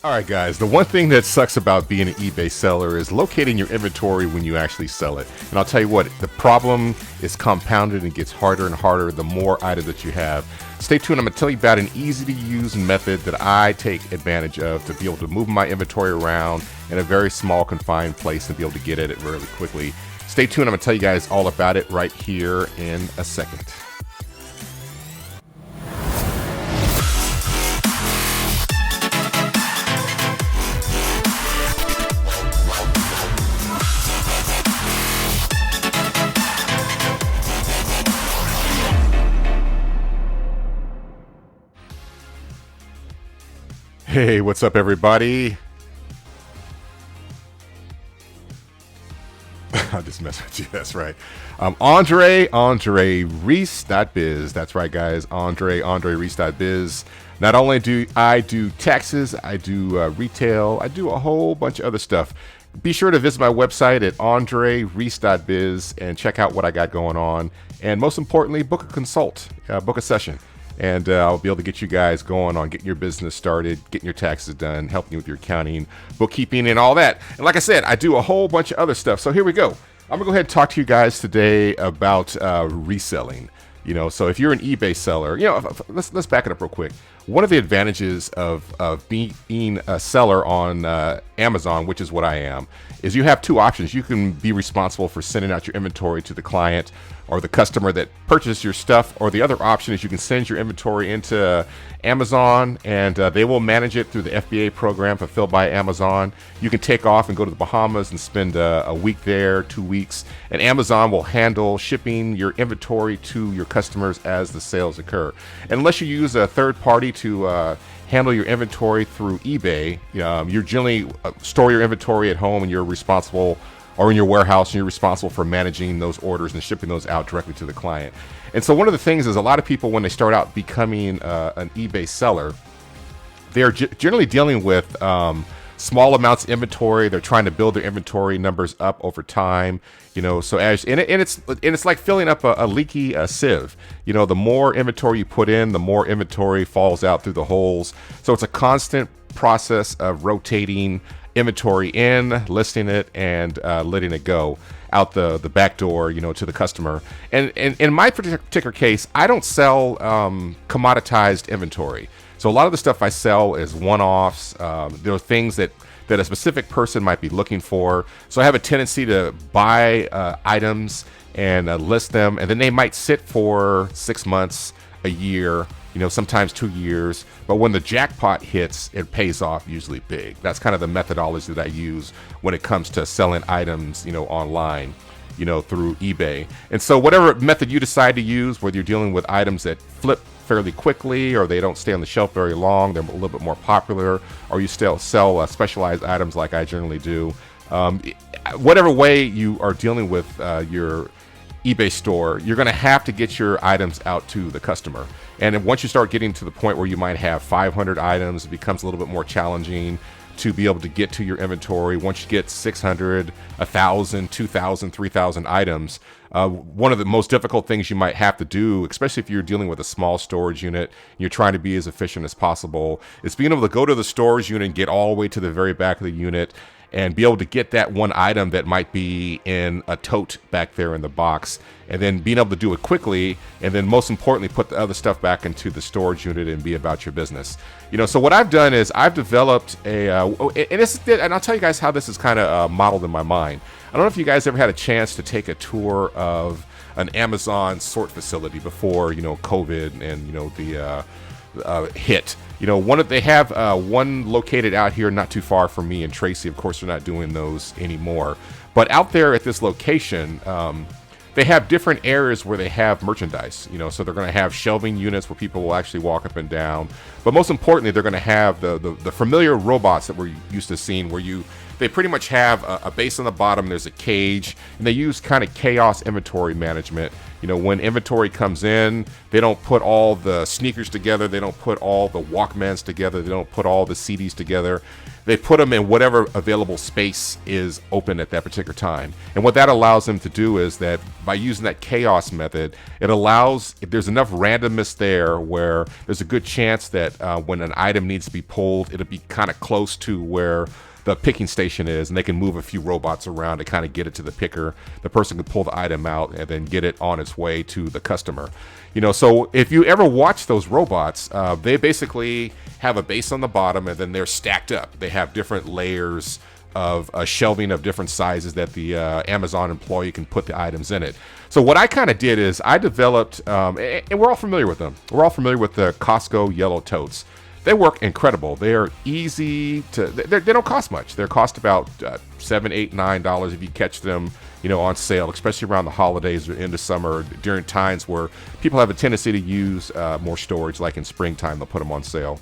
All right, guys, the one thing that sucks about being an eBay seller is locating your inventory when you actually sell it. And I'll tell you what, the problem is compounded and gets harder and harder the more items that you have. Stay tuned. I'm going to tell you about an easy to use method that I take advantage of to be able to move my inventory around in a very small confined place and be able to get at it really quickly. Stay tuned. I'm going to tell you guys all about it right here in a second. Hey, what's up, everybody? I just messed with you. That's right. Andre Reese.biz. That's right, guys. Andre Reese.biz. Not only do I do taxes, I do retail, I do a whole bunch of other stuff. Be sure to visit my website at andrereese.biz and check out what I got going on. And most importantly, book a consult, book a session. And I'll be able to get you guys going on getting your business started, getting your taxes done, helping you with your accounting, bookkeeping, and all that. And like I said, I do a whole bunch of other stuff. So here we go. I'm going to go ahead and talk to you guys today about reselling. So if you're an eBay seller, let's back it up real quick. One of the advantages of being a seller on Amazon, which is what I am, is you have two options. You can be responsible for sending out your inventory to the client or the customer that purchased your stuff, or the other option is you can send your inventory into Amazon and they will manage it through the FBA program fulfilled by Amazon. You can take off and go to the Bahamas and spend a week there, 2 weeks, and Amazon will handle shipping your inventory to your customers as the sales occur. And unless you use a third party to handle your inventory through eBay, you generally store your inventory at home and you're responsible, or in your warehouse, and you're responsible for managing those orders and shipping those out directly to the client. And so one of the things is a lot of people, when they start out becoming an eBay seller, they're generally dealing with small amounts of inventory. They're trying to build their inventory numbers up over time. So it's like filling up a leaky sieve. The more inventory you put in, the more inventory falls out through the holes. So it's a constant process of rotating inventory in, listing it, and letting it go out the back door, to the customer. And in my particular case, I don't sell commoditized inventory. So a lot of the stuff I sell is one-offs. There are things that a specific person might be looking for. So I have a tendency to buy items and list them, and then they might sit for 6 months, a year, sometimes 2 years. But when the jackpot hits, it pays off usually big. That's kind of the methodology that I use when it comes to selling items, online, through eBay. And so whatever method you decide to use, whether you're dealing with items that flip fairly quickly or they don't stay on the shelf very long, they're a little bit more popular, or you still sell specialized items like I generally do, whatever way you are dealing with your eBay store, you're going to have to get your items out to the customer. And then once you start getting to the point where you might have 500 items, it becomes a little bit more challenging to be able to get to your inventory. Once you get 600, 1,000, 2,000, 3,000 items, one of the most difficult things you might have to do, especially if you're dealing with a small storage unit, and you're trying to be as efficient as possible, is being able to go to the storage unit and get all the way to the very back of the unit and be able to get that one item that might be in a tote back there in the box, and then being able to do it quickly, and then most importantly, put the other stuff back into the storage unit and be about your business. So what I've done is I've developed and I'll tell you guys how this is kind of modeled in my mind. I don't know if you guys ever had a chance to take a tour of an Amazon sort facility before, COVID and, the hit. They have one located out here not too far from me in Tracy. Of course, they're not doing those anymore. But out there at this location, they have different areas where they have merchandise. So they're going to have shelving units where people will actually walk up and down. But most importantly, they're going to have the familiar robots that we're used to seeing, where they pretty much have a base on the bottom. There's a cage, and they use kind of chaos inventory management You know, when inventory comes in, they don't put all the sneakers together. They don't put all the Walkmans together. They don't put all the CDs together. They put them in whatever available space is open at that particular time. And what that allows them to do is that by using that chaos method, it allows, if there's enough randomness there where there's a good chance that when an item needs to be pulled, it'll be kind of close to where the picking station is, and they can move a few robots around to kind of get it to the picker. The person can pull the item out and then get it on its way to the customer. You know, so if you ever watch those robots, they basically have a base on the bottom and then they're stacked up. They have different layers of shelving of different sizes that the Amazon employee can put the items in it. So what I kind of did is I developed, and we're all familiar with them. We're all familiar with the Costco yellow totes. They work incredible. They're easy to, they don't cost much. They cost about $7, $8, $9 if you catch them, you know, on sale, especially around the holidays or into summer, during times where people have a tendency to use more storage, like in springtime, they'll put them on sale.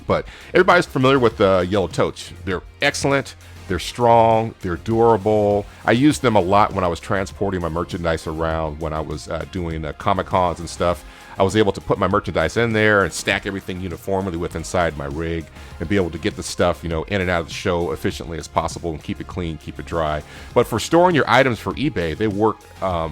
But everybody's familiar with the yellow totes. They're excellent. They're strong. They're durable. I used them a lot when I was transporting my merchandise around when I was doing Comic-Cons and stuff. I was able to put my merchandise in there and stack everything uniformly with inside my rig and be able to get the stuff, you know, in and out of the show efficiently as possible and keep it clean, keep it dry. But for storing your items for eBay, they work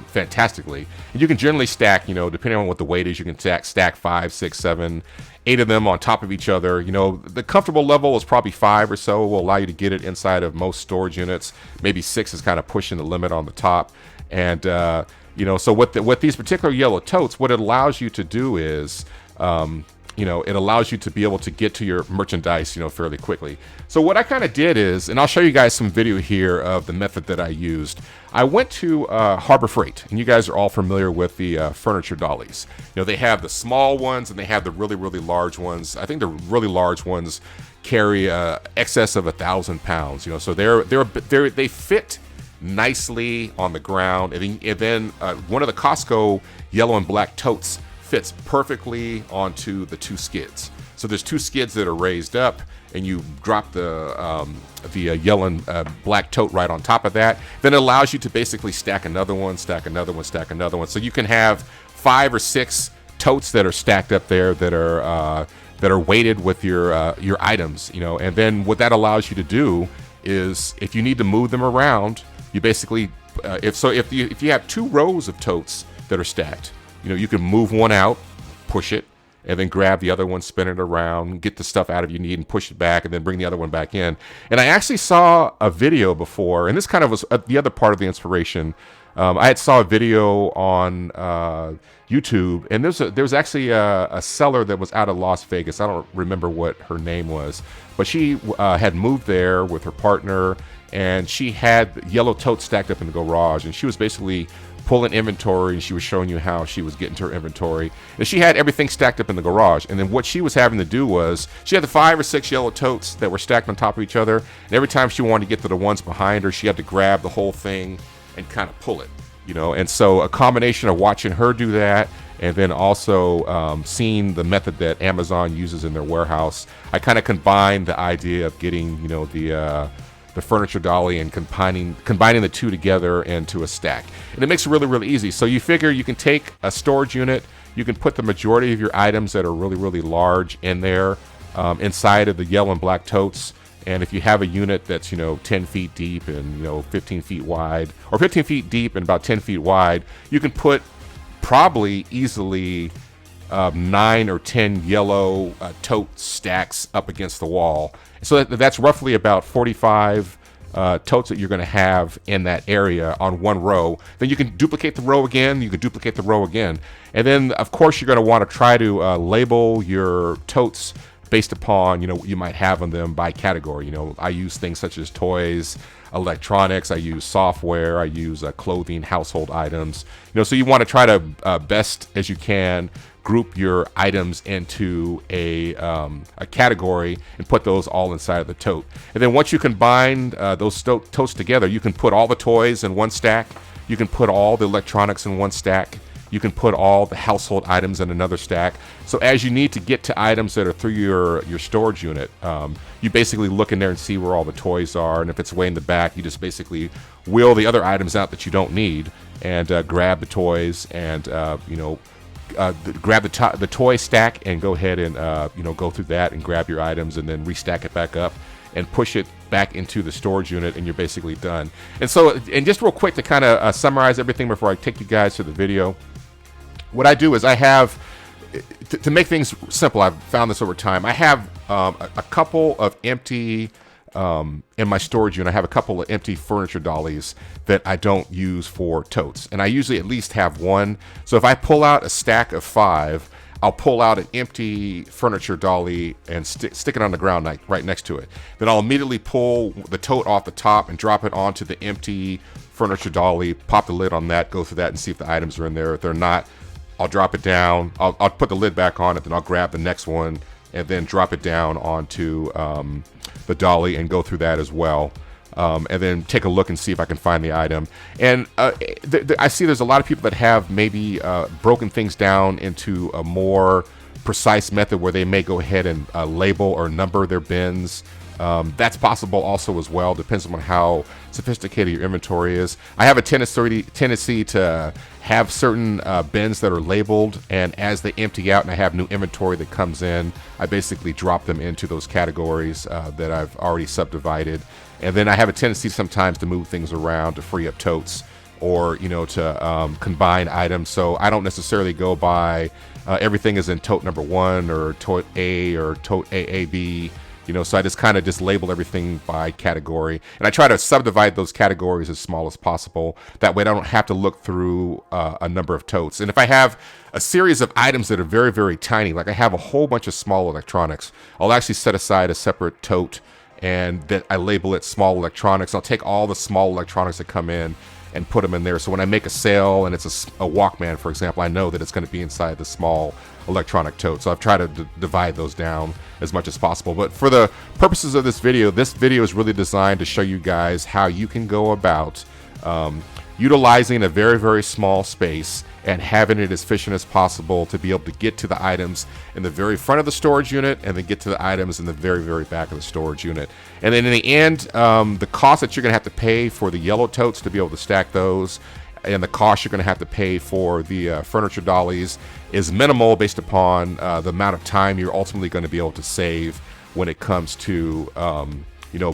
fantastically. And you can generally stack, you know, depending on what the weight is, you can stack 5, 6, 7, 8 of them on top of each other. You know, the comfortable level is probably 5 or so. It will allow you to get it inside of most storage units. Maybe 6 is kind of pushing the limit on the top. And you know, so with these particular yellow totes, what it allows you to do is, you know, it allows you to be able to get to your merchandise, you know, fairly quickly. So what I kind of did is, and I'll show you guys some video here of the method that I used. I went to Harbor Freight, and you guys are all familiar with the furniture dollies. You know, they have the small ones and they have the really, really large ones. I think the really large ones carry excess of 1,000 pounds. You know, so they fit nicely on the ground, and then one of the Costco yellow and black totes fits perfectly onto the 2 skids. So there's 2 skids that are raised up, and you drop the yellow and black tote right on top of that. Then it allows you to basically stack another one, stack another one, stack another one. So you can have 5 or 6 totes that are stacked up there that are weighted with your items, you know. And then what that allows you to do is, if you need to move them around, you basically, if you have 2 rows of totes that are stacked, you know, you can move one out, push it, and then grab the other one, spin it around, get the stuff out of you need, and push it back, and then bring the other one back in. And I actually saw a video before, and this kind of was the other part of the inspiration. I had saw a video on YouTube, and there was actually a seller that was out of Las Vegas. I don't remember what her name was, but she had moved there with her partner, and she had yellow totes stacked up in the garage, and she was basically pulling inventory, and she was showing you how she was getting to her inventory. And she had everything stacked up in the garage, and then what she was having to do was, she had the 5 or 6 yellow totes that were stacked on top of each other, and every time she wanted to get to the ones behind her, she had to grab the whole thing and kind of pull it, you know. And so a combination of watching her do that, and then also seeing the method that Amazon uses in their warehouse, I kind of combined the idea of getting, you know, the furniture dolly and combining the 2 together into a stack. And it makes it really, really easy. So you figure you can take a storage unit, you can put the majority of your items that are really, really large in there inside of the yellow and black totes. And if you have a unit that's, you know, 10 feet deep and, you know, 15 feet wide, or 15 feet deep and about 10 feet wide, you can put probably easily 9 or 10 yellow tote stacks up against the wall. So that's roughly about 45 totes that you're going to have in that area on one row. Then you can duplicate the row again. You can duplicate the row again. And then, of course, you're going to want to try to label your totes based upon, you know, what you might have on them by category. You know, I use things such as toys, electronics, I use software, I use clothing, household items. You know, so you want to try to best as you can group your items into a category and put those all inside of the tote. And then once you combine those totes together, you can put all the toys in one stack. You can put all the electronics in one stack. You can put all the household items in another stack. So as you need to get to items that are through your storage unit, you basically look in there and see where all the toys are. And if it's way in the back, you just basically wheel the other items out that you don't need and grab the toys and grab the toy stack and go ahead and go through that and grab your items and then restack it back up and push it back into the storage unit, and you're basically done. And so, and just real quick to kind of summarize everything before I take you guys to the video, what I do is I have, to make things simple, I've found this over time, I have a couple of empty, in my storage unit, I have a couple of empty furniture dollies that I don't use for totes. And I usually at least have one. So if I pull out a stack of 5, I'll pull out an empty furniture dolly and stick it on the ground right next to it. Then I'll immediately pull the tote off the top and drop it onto the empty furniture dolly, pop the lid on that, go through that and see if the items are in there. If they're not, I'll drop it down. I'll put the lid back on it, then I'll grab the next one and then drop it down onto the dolly and go through that as well. And then take a look and see if I can find the item. And I see there's a lot of people that have maybe broken things down into a more precise method where they may go ahead and label or number their bins. That's possible as well, depends on how sophisticated your inventory is. I have a tendency to have certain bins that are labeled, and as they empty out and I have new inventory that comes in, I basically drop them into those categories that I've already subdivided. And then I have a tendency sometimes to move things around to free up totes, or to combine items. So I don't necessarily go by everything is in tote number 1 or tote A or tote AAB. So I just kind of label everything by category, and I try to subdivide those categories as small as possible. That way I don't have to look through a number of totes. And if I have a series of items that are very, very tiny, like I have a whole bunch of small electronics, I'll actually set aside a separate tote and that I label it small electronics. I'll take all the small electronics that come in and put them in there. So when I make a sale and it's a Walkman, for example, I know that it's going to be inside the small electronic tote. So I've tried to divide those down as much as possible. But for the purposes of this video is really designed to show you guys how you can go about utilizing a very, very small space and having it as efficient as possible to be able to get to the items in the very front of the storage unit and then get to the items in the very, very back of the storage unit. And then in the end, the cost that you're going to have to pay for the yellow totes to be able to stack those and the cost you're going to have to pay for the furniture dollies is minimal based upon the amount of time you're ultimately going to be able to save when it comes to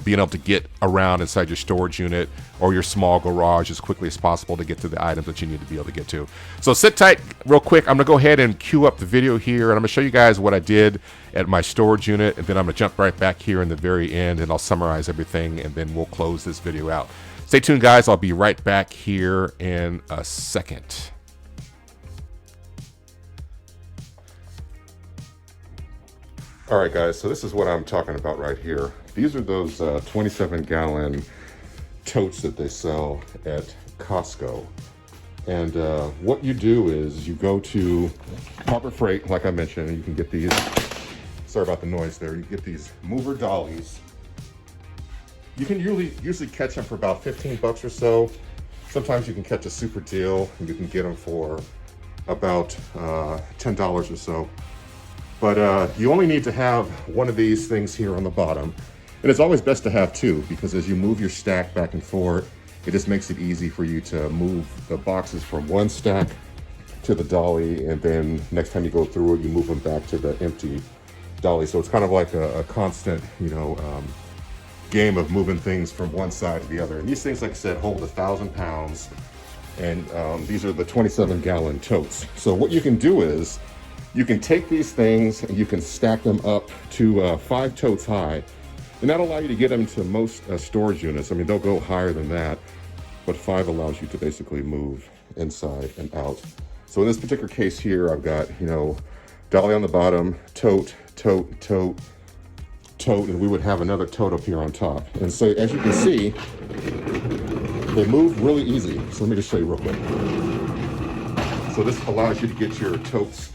being able to get around inside your storage unit or your small garage as quickly as possible to get to the items that you need to be able to get to. So sit tight real quick. I'm going to go ahead and cue up the video here, and I'm going to show you guys what I did at my storage unit, and then I'm going to jump right back here in the very end, and I'll summarize everything, and then we'll close this video out. Stay tuned, guys. I'll be right back here in a second. All right, guys, so this is what I'm talking about right here. These are those 27-gallon totes that they sell at Costco. And what you do is you go to Harbor Freight, like I mentioned, and you can get these, sorry about the noise there, you get these mover dollies. You can usually catch them for about 15 bucks or so. Sometimes you can catch a super deal, and you can get them for about $10 or so. But you only need to have one of these things here on the bottom. And it's always best to have two, because as you move your stack back and forth, it just makes it easy for you to move the boxes from one stack to the dolly, and then next time you go through it, you move them back to the empty dolly. So it's kind of like a constant, game of moving things from one side to the other. And these things, like I said, hold 1,000 pounds. And these are the 27-gallon totes. So what you can do is, you can take these things and you can stack them up to 5 totes high, and that'll allow you to get them to most storage units. I mean, they'll go higher than that, but 5 allows you to basically move inside and out. So in this particular case here, I've got, dolly on the bottom, tote, tote, tote, tote, and we would have another tote up here on top. And so as you can see, they move really easy. So let me just show you real quick. So this allows you to get your totes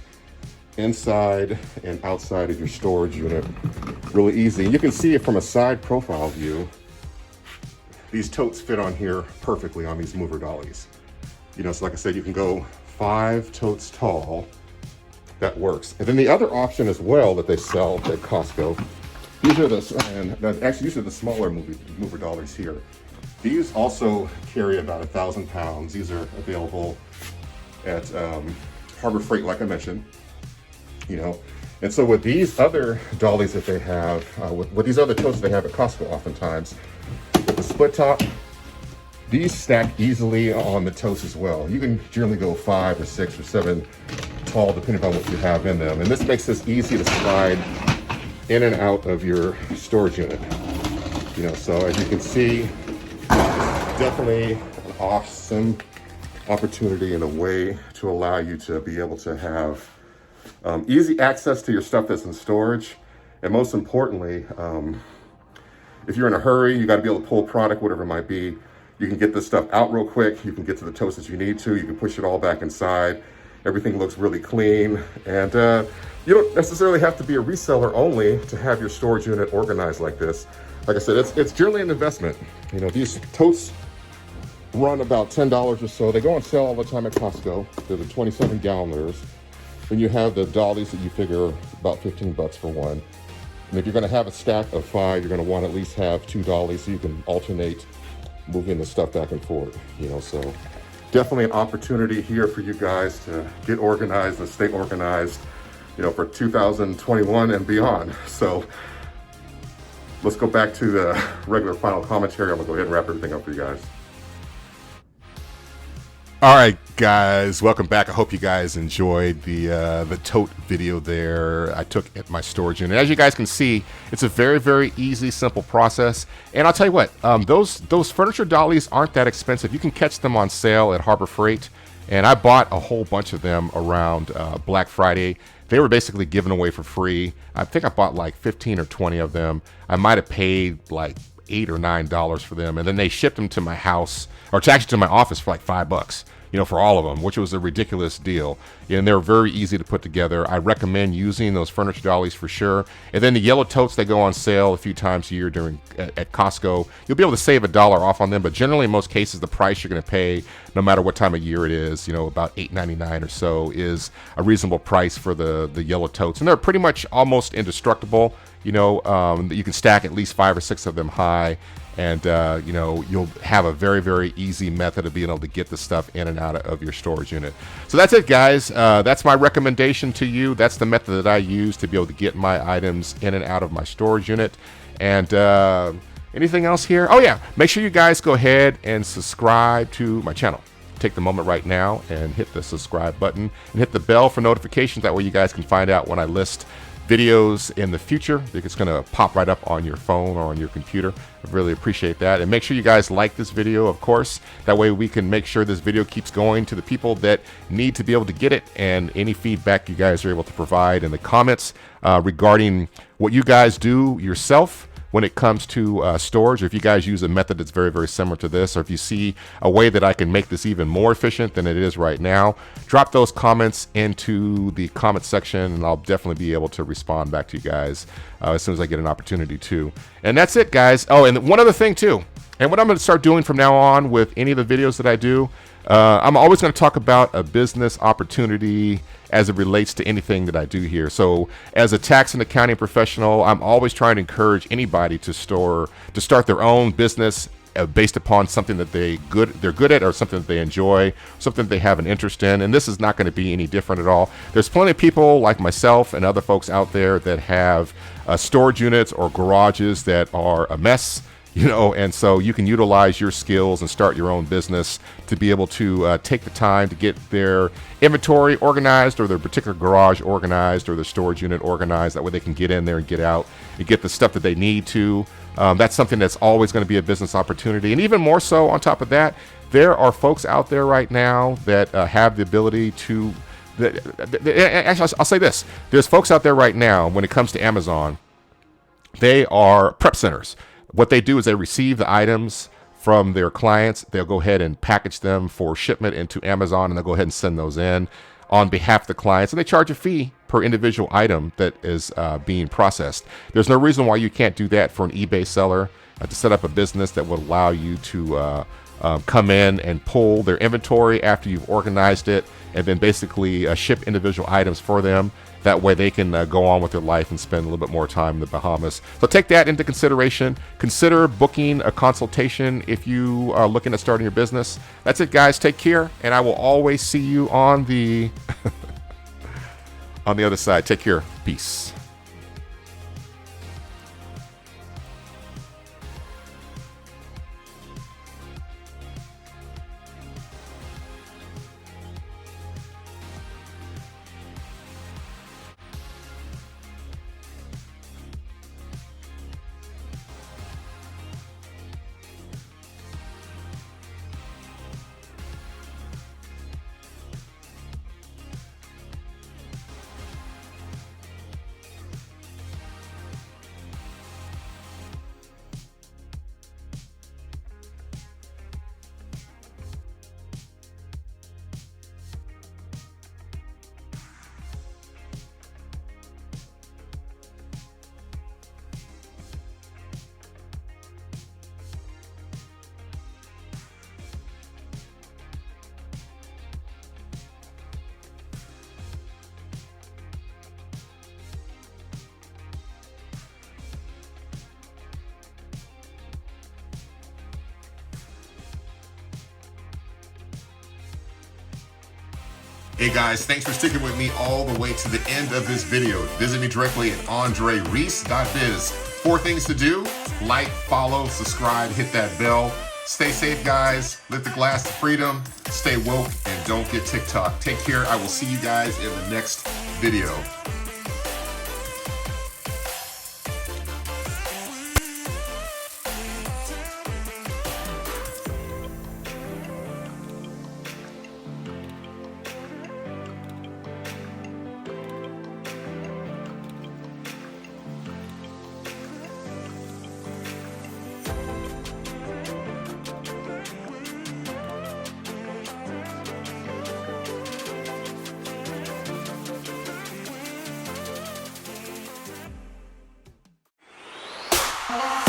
inside and outside of your storage unit really easy. And you can see it from a side profile view. These totes fit on here perfectly on these mover dollies. So like I said, you can go 5 totes tall. That works. And then the other option as well that they sell at Costco, these are these are the smaller mover dollies here. These also carry about 1,000 pounds. These are available at Harbor Freight, like I mentioned. And so with these other dollies that they have, with these other totes they have at Costco oftentimes, with the split top, these stack easily on the totes as well. You can generally go 5 or 6 or 7 tall depending on what you have in them. And this makes this easy to slide in and out of your storage unit. So as you can see, definitely an awesome opportunity and a way to allow you to be able to have easy access to your stuff that's in storage. And most importantly, if you're in a hurry, you got to be able to pull product, whatever it might be. You can get this stuff out real quick. You can get to the totes that you need to. You can push it all back inside. Everything looks really clean. And you don't necessarily have to be a reseller only to have your storage unit organized like this. Like I said, it's generally an investment. These totes run about $10 or so. They go on sale all the time at Costco. They're the 27-galloners. Then you have the dollies that you figure about $15 for one. And if you're going to have a stack of 5, you're going to want to at least have 2 dollies so you can alternate moving the stuff back and forth. So definitely an opportunity here for you guys to get organized and stay organized, for 2021 and beyond. So let's go back to the regular final commentary. I'm gonna go ahead and wrap everything up for you guys. All right, guys, welcome back. I hope you guys enjoyed the tote video there I took at my storage unit. As you guys can see, it's a very, very easy, simple process. And I'll tell you what, those furniture dollies aren't that expensive. You can catch them on sale at Harbor Freight. And I bought a whole bunch of them around Black Friday. They were basically given away for free. I think I bought like 15 or 20 of them. I might have paid like $8 or $9 for them, and then they shipped them to my house, or actually to my office, for like $5, for all of them, which was a ridiculous deal. And they're very easy to put together. I recommend using those furniture dollies for sure. And then the yellow totes, they go on sale a few times a year at Costco. You'll be able to save $1 off on them, but generally in most cases, the price you're going to pay, no matter what time of year it is, about $8.99 or so, is a reasonable price for the yellow totes. And they're pretty much almost indestructible. You can stack at least 5 or 6 of them high, and you'll have a very, very easy method of being able to get the stuff in and out of your storage unit. So that's it, guys. That's my recommendation to you. That's the method that I use to be able to get my items in and out of my storage unit. And anything else here? Oh yeah, make sure you guys go ahead and subscribe to my channel. Take the moment right now and hit the subscribe button and hit the bell for notifications. That way you guys can find out when I list videos in the future. It's going to pop right up on your phone or on your computer. I really appreciate that. And make sure you guys like this video, of course. That way we can make sure this video keeps going to the people that need to be able to get it. And any feedback you guys are able to provide in the comments regarding what you guys do yourself when it comes to storage, or if you guys use a method that's very, very similar to this, or if you see a way that I can make this even more efficient than it is right now, drop those comments into the comment section, and I'll definitely be able to respond back to you guys as soon as I get an opportunity to. And that's it, guys. Oh, and one other thing too, and what I'm going to start doing from now on with any of the videos that I do, I'm always going to talk about a business opportunity as it relates to anything that I do here. So as a tax and accounting professional, I'm always trying to encourage anybody to start their own business based upon something that they're good at, or something that they enjoy, something that they have an interest in. And this is not going to be any different at all. There's plenty of people like myself and other folks out there that have storage units or garages that are a mess. And so you can utilize your skills and start your own business to be able to take the time to get their inventory organized, or their particular garage organized, or their storage unit organized. That way they can get in there and get out and get the stuff that they need to. That's something that's always going to be a business opportunity. And even more so, on top of that, there are folks out there right now that have the ability to, actually, I'll say this. There's folks out there right now, when it comes to Amazon, they are prep centers. What they do is they receive the items from their clients. They'll go ahead and package them for shipment into Amazon, and they'll go ahead and send those in on behalf of the clients. And they charge a fee per individual item that is being processed. There's no reason why you can't do that for an eBay seller, to set up a business that would allow you to come in and pull their inventory after you've organized it, and then basically ship individual items for them. That way they can go on with their life and spend a little bit more time in the Bahamas. So take that into consideration. Consider booking a consultation if you are looking at starting your business. That's it, guys. Take care, and I will always see you on the on the other side. Take care. Peace. Hey guys, thanks for sticking with me all the way to the end of this video. Visit me directly at andrereese.biz. 4 things to do: like, follow, subscribe, hit that bell. Stay safe, guys. Lift the glass to freedom. Stay woke and don't get TikTok. Take care. I will see you guys in the next video. Oh.